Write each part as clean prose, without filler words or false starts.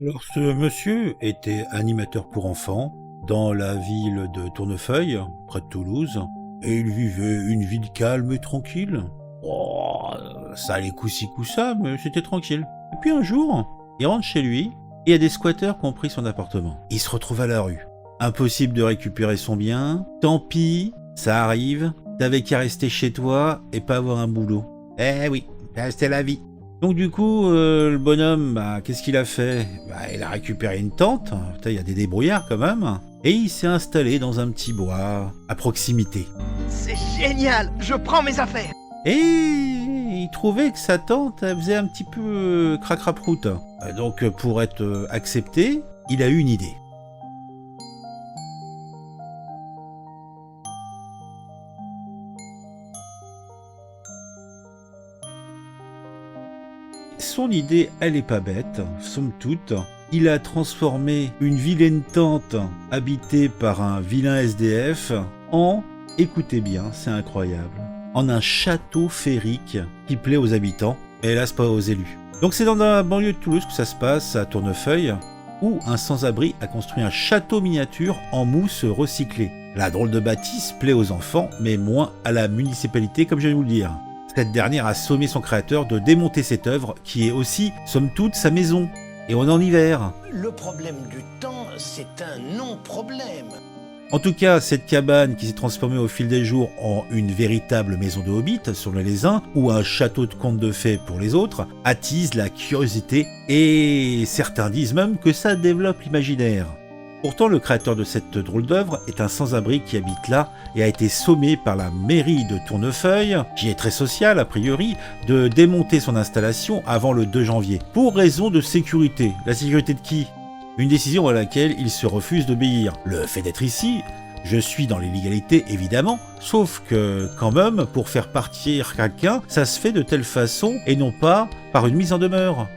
Alors, ce monsieur était animateur pour enfants dans la ville de Tournefeuille, près de Toulouse, et il vivait une vie calme et tranquille. Oh, ça allait coup-ci coup-ça, mais c'était tranquille. Et puis un jour, il rentre chez lui, et il y a des squatteurs qui ont pris son appartement. Il se retrouve à la rue. Impossible de récupérer son bien, tant pis, ça arrive, t'avais qu'à rester chez toi et pas avoir un boulot. Eh oui, c'était la vie. Donc du coup, le bonhomme, qu'est-ce qu'il a fait? Il a récupéré une tente, putain, il y a des débrouillards quand même, et il s'est installé dans un petit bois à proximité. C'est génial, je prends mes affaires. Et il trouvait que sa tente, elle faisait un petit peu cracraproute. Donc pour être accepté, il a eu une idée. Son idée, elle est pas bête, somme toute. Il a transformé une vilaine tente habitée par un vilain SDF en, écoutez bien, c'est incroyable, en un château féerique qui plaît aux habitants, et hélas pas aux élus. Donc c'est dans la banlieue de Toulouse que ça se passe, à Tournefeuille, où un sans-abri a construit un château miniature en mousse recyclée. La drôle de bâtisse plaît aux enfants, mais moins à la municipalité, comme je vais vous le dire. Cette dernière a sommé son créateur de démonter cette œuvre, qui est aussi, somme toute, sa maison. Et on est en hiver. Le problème du temps, c'est un non-problème. En tout cas, cette cabane qui s'est transformée au fil des jours en une véritable maison de hobbit sur les uns, ou un château de contes de fées pour les autres, attise la curiosité, et certains disent même que ça développe l'imaginaire. Pourtant, le créateur de cette drôle d'œuvre est un sans-abri qui habite là et a été sommé par la mairie de Tournefeuille, qui est très sociale a priori, de démonter son installation avant le 2 janvier, pour raison de sécurité. La sécurité de qui? Une décision à laquelle il se refuse d'obéir. Le fait d'être ici, je suis dans l'illégalité évidemment, sauf que quand même, pour faire partir quelqu'un, ça se fait de telle façon et non pas par une mise en demeure.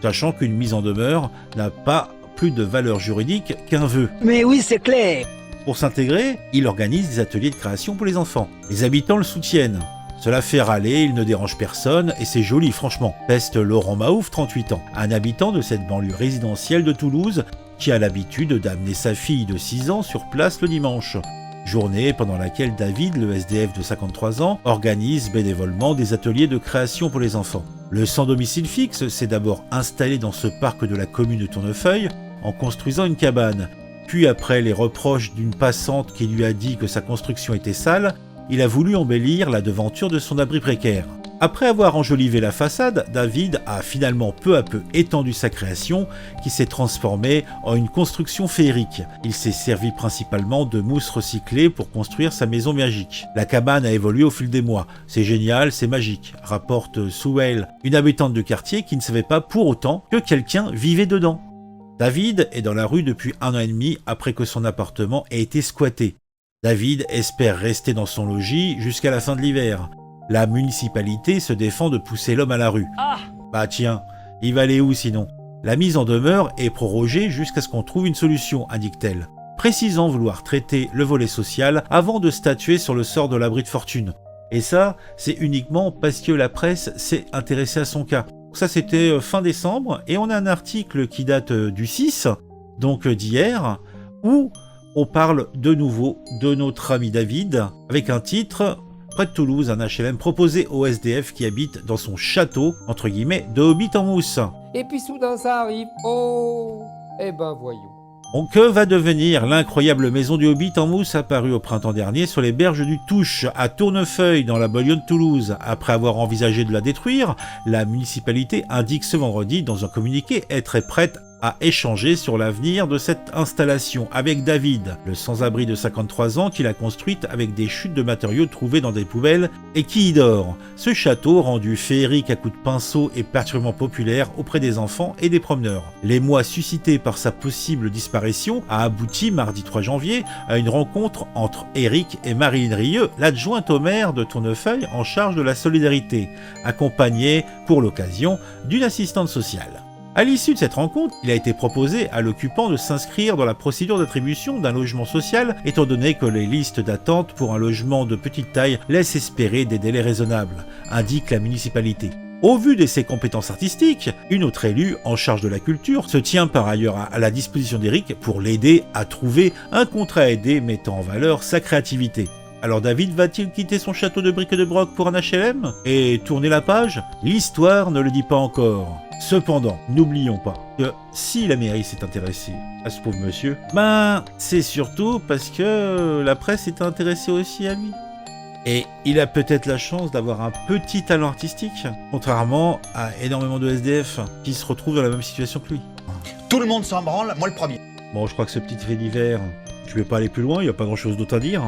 Sachant qu'une mise en demeure n'a pas plus de valeur juridique qu'un vœu. Mais oui, c'est clair. Pour s'intégrer, il organise des ateliers de création pour les enfants. Les habitants le soutiennent. Cela fait râler, il ne dérange personne, et c'est joli franchement. Peste Laurent Maouf, 38 ans, un habitant de cette banlieue résidentielle de Toulouse, qui a l'habitude d'amener sa fille de 6 ans sur place le dimanche. Journée pendant laquelle David, le SDF de 53 ans, organise bénévolement des ateliers de création pour les enfants. Le sans-domicile fixe s'est d'abord installé dans ce parc de la commune de Tournefeuille en construisant une cabane. Puis après les reproches d'une passante qui lui a dit que sa construction était sale, il a voulu embellir la devanture de son abri précaire. Après avoir enjolivé la façade, David a finalement peu à peu étendu sa création qui s'est transformée en une construction féerique. Il s'est servi principalement de mousse recyclée pour construire sa maison magique. La cabane a évolué au fil des mois. C'est génial, c'est magique, rapporte Souel, une habitante de quartier qui ne savait pas pour autant que quelqu'un vivait dedans. David est dans la rue depuis 1 an et demi après que son appartement ait été squatté. David espère rester dans son logis jusqu'à la fin de l'hiver. La municipalité se défend de pousser l'homme à la rue. Bah tiens, il va aller où sinon? La mise en demeure est prorogée jusqu'à ce qu'on trouve une solution, indique-t-elle, précisant vouloir traiter le volet social avant de statuer sur le sort de l'abri de fortune. Et ça, c'est uniquement parce que la presse s'est intéressée à son cas. Ça, c'était fin décembre, et on a un article qui date du 6, donc d'hier, où on parle de nouveau de notre ami David, avec un titre... Près de Toulouse, un HLM proposé aux SDF qui habitent dans son château, entre guillemets, de hobbit en mousse. Et puis soudain ça arrive. Oh, eh ben voyons. Donc que va devenir l'incroyable maison du hobbit en mousse apparue au printemps dernier sur les berges du Touche, à Tournefeuille, dans la banlieue de Toulouse? Après avoir envisagé de la détruire, la municipalité indique ce vendredi dans un communiqué être prête à échanger sur l'avenir de cette installation avec David, le sans-abri de 53 ans qui l'a construite avec des chutes de matériaux trouvés dans des poubelles et qui y dort. Ce château, rendu féerique à coups de pinceau, est particulièrement populaire auprès des enfants et des promeneurs. L'émoi suscité par sa possible disparition a abouti mardi 3 janvier à une rencontre entre Eric et Marilyn Rieux, l'adjointe au maire de Tournefeuille en charge de la solidarité, accompagnée pour l'occasion d'une assistante sociale. À l'issue de cette rencontre, il a été proposé à l'occupant de s'inscrire dans la procédure d'attribution d'un logement social, étant donné que les listes d'attente pour un logement de petite taille laissent espérer des délais raisonnables, indique la municipalité. Au vu de ses compétences artistiques, une autre élue en charge de la culture se tient par ailleurs à la disposition d'Eric pour l'aider à trouver un contrat aidé mettant en valeur sa créativité. Alors David va-t-il quitter son château de briques et de broc pour un HLM et tourner la page? L'histoire ne le dit pas encore. Cependant, n'oublions pas que si la mairie s'est intéressée à ce pauvre monsieur, c'est surtout parce que la presse est intéressée aussi à lui. Et il a peut-être la chance d'avoir un petit talent artistique, contrairement à énormément de SDF qui se retrouvent dans la même situation que lui. Tout le monde s'en branle, moi le premier. Bon, je crois que ce petit fait divers, je vais pas aller plus loin, il n'y a pas grand-chose d'autre à dire.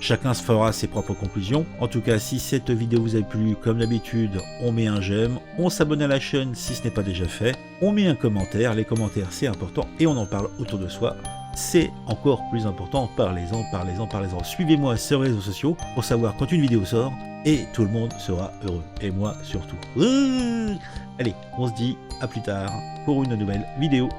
Chacun se fera ses propres conclusions. En tout cas, si cette vidéo vous a plu, comme d'habitude, on met un j'aime, on s'abonne à la chaîne si ce n'est pas déjà fait, on met un commentaire, les commentaires c'est important, et on en parle autour de soi. C'est encore plus important, parlez-en, parlez-en, parlez-en. Suivez-moi sur les réseaux sociaux pour savoir quand une vidéo sort, et tout le monde sera heureux, et moi surtout. Allez, on se dit à plus tard pour une nouvelle vidéo.